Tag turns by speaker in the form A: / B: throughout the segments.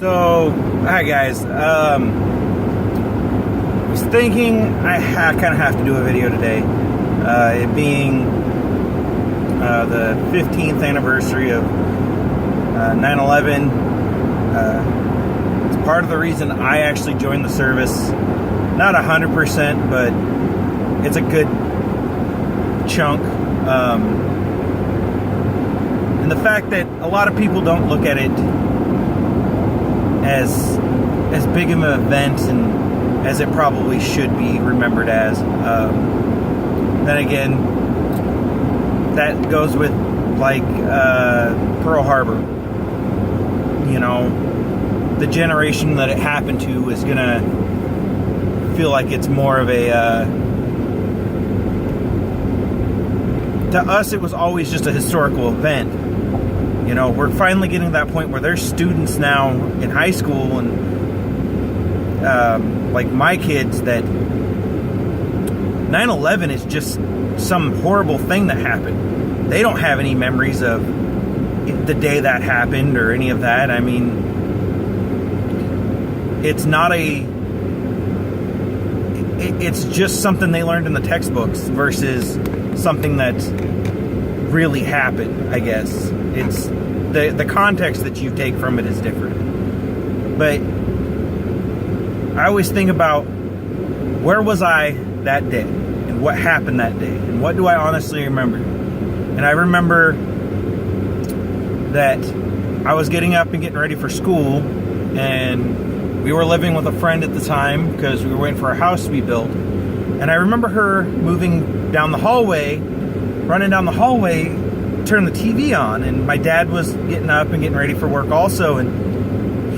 A: So, hi guys. I was thinking I kind of have to do a video today. It being the 15th anniversary of 9/11. It's part of the reason I actually joined the service. Not 100%, but it's a good chunk. And the fact that a lot of people don't look at it as big of an event and as it probably should be remembered as. Then again, that goes with like Pearl Harbor. You know, the generation that it happened to is gonna feel like it's more of a to us it was always just a historical event. You know, we're finally getting to that point where there's students now in high school and like my kids that 9/11 is just some horrible thing that happened. They don't have any memories of the day that happened or any of that. I mean, it's not it's just something they learned in the textbooks versus something that really happened, I guess. It's the context that you take from it is different. But I always think about where was I that day and what happened that day and what do I honestly remember. And I remember that I was getting up and getting ready for school, and we were living with a friend at the time because we were waiting for a house to be built. And I remember her moving down the hallway, running down the hallway, turn the TV on, and my dad was getting up and getting ready for work also, and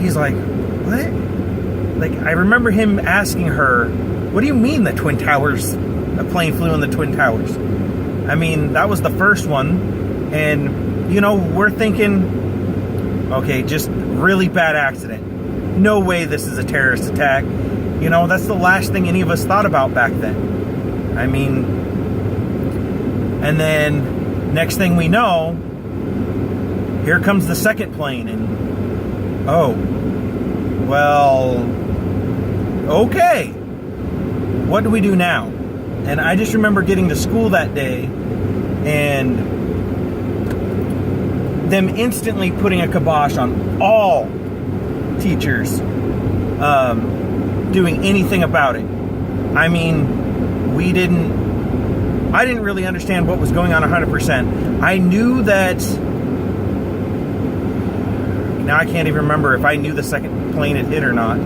A: he's like, what? Like, I remember him asking her, what do you mean the Twin Towers, a plane flew in the Twin Towers? I mean, that was the first one, and, you know, we're thinking, okay, just really bad accident. No way this is a terrorist attack. You know, that's the last thing any of us thought about back then. I mean, and then next thing we know, here comes the second plane, and oh, well, okay, what do we do now? And I just remember getting to school that day and them instantly putting a kibosh on all teachers doing anything about it. I mean, I didn't really understand what was going on 100%. I knew that, now I can't even remember if I knew the second plane had hit or not.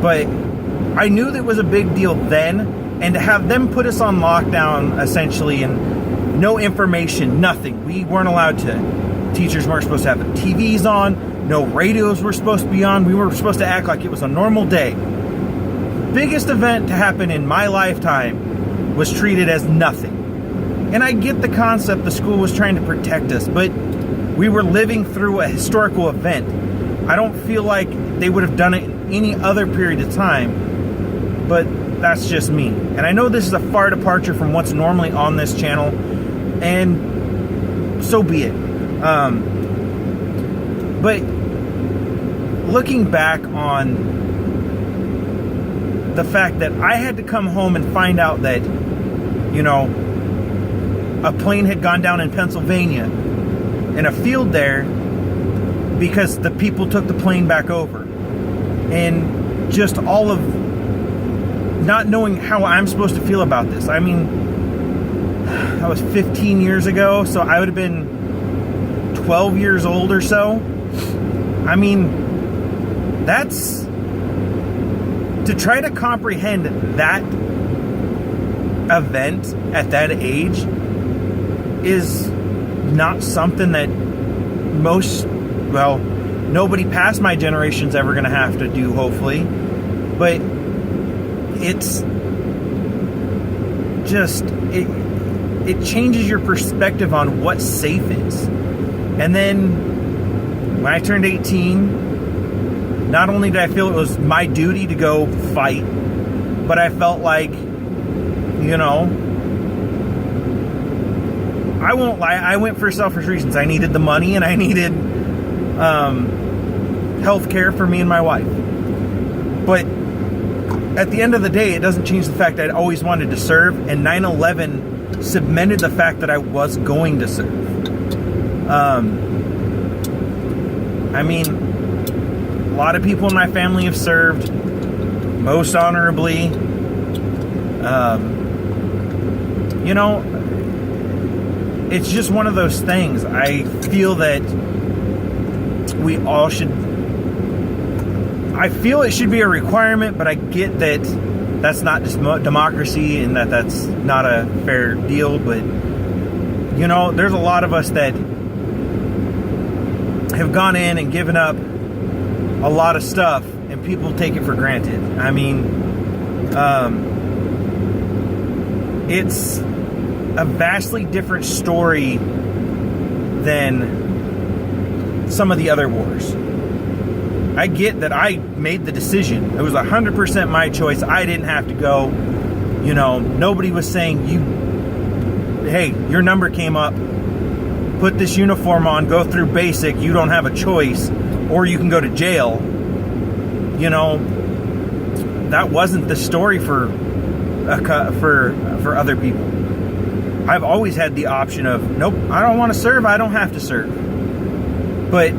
A: But I knew that it was a big deal then, and to have them put us on lockdown essentially and no information, nothing. We weren't allowed to, teachers weren't supposed to have the TVs on, no radios were supposed to be on. We were supposed to act like it was a normal day. Biggest event to happen in my lifetime was treated as nothing. And I get the concept the school was trying to protect us, but we were living through a historical event. I don't feel like they would have done it in any other period of time, but that's just me. And I know this is a far departure from what's normally on this channel, and so be it. But looking back on the fact that I had to come home and find out that, you know, a plane had gone down in Pennsylvania in a field there because the people took the plane back over. And just all of not knowing how I'm supposed to feel about this. I mean, that was 15 years ago, so I would have been 12 years old or so. I mean, that's, to try to comprehend that event at that age is not something that nobody past my generation's ever going to have to do, hopefully. But it's just, it changes your perspective on what safe is. And then when I turned 18, not only did I feel it was my duty to go fight, but I felt like, you know, I won't lie, I went for selfish reasons. I needed the money, and I needed health care for me and my wife. But at the end of the day, it doesn't change the fact that I always wanted to serve, and 9/11 cemented the fact that I was going to serve. I mean, a lot of people in my family have served, most honorably. You know, it's just one of those things. I feel that we all should, I feel it should be a requirement, but I get that that's not just democracy and that that's not a fair deal. But, you know, there's a lot of us that have gone in and given up a lot of stuff, and people take it for granted. I mean, it's a vastly different story than some of the other wars. I get that I made the decision. It was 100% my choice. I didn't have to go. You know, nobody was saying, hey, your number came up, put this uniform on, go through basic, you don't have a choice, or you can go to jail. You know, that wasn't the story for other people. I've always had the option of, nope, I don't want to serve, I don't have to serve. But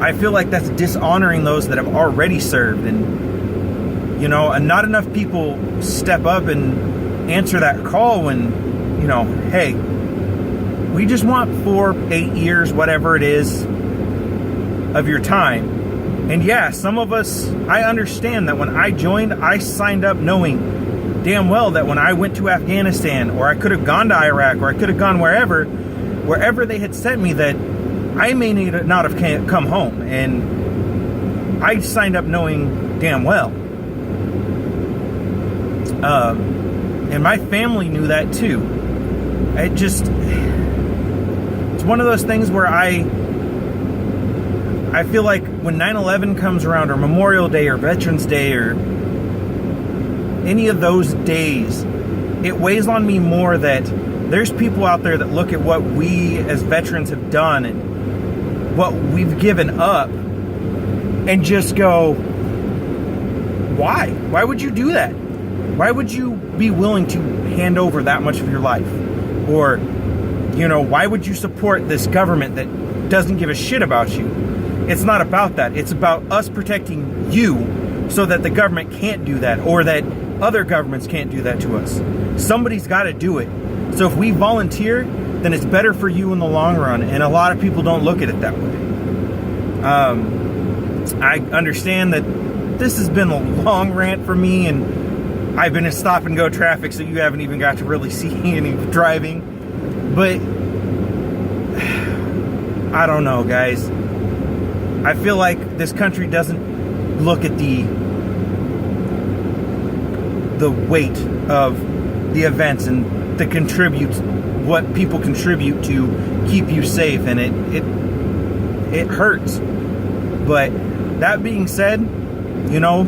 A: I feel like that's dishonoring those that have already served. And, you know, and not enough people step up and answer that call when, you know, hey, we just want 4, 8 years, whatever it is, of your time. And yeah, some of us, I understand that when I joined, I signed up knowing damn well that when I went to Afghanistan, or I could have gone to Iraq, or I could have gone wherever they had sent me, that I may not have come home. And I signed up knowing damn well. And my family knew that too. It's one of those things where I feel like when 9/11 comes around, or Memorial Day, or Veterans Day, or any of those days, it weighs on me more that there's people out there that look at what we as veterans have done and what we've given up and just go, why? Why would you do that? Why would you be willing to hand over that much of your life? Or, you know, why would you support this government that doesn't give a shit about you? It's not about that. It's about us protecting you so that the government can't do that, or that other governments can't do that to us. Somebody's got to do it. So if we volunteer, then it's better for you in the long run. And a lot of people don't look at it that way. I understand that this has been a long rant for me, and I've been in stop and go traffic, so you haven't even got to really see any driving. But I don't know, guys. I feel like this country doesn't look at the weight of the events and what people contribute to keep you safe, and it hurts. But that being said, you know,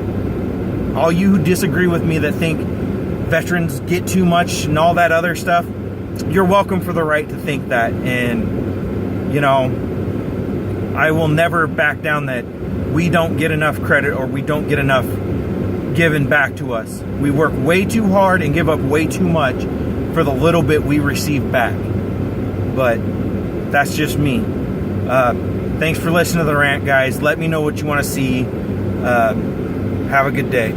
A: all you who disagree with me that think veterans get too much and all that other stuff, you're welcome for the right to think that. And, you know, I will never back down that we don't get enough credit, or we don't get enough given back to us. We work way too hard and give up way too much for the little bit we receive back. But that's just me. Thanks for listening to the rant, guys. Let me know what you want to see. Have a good day.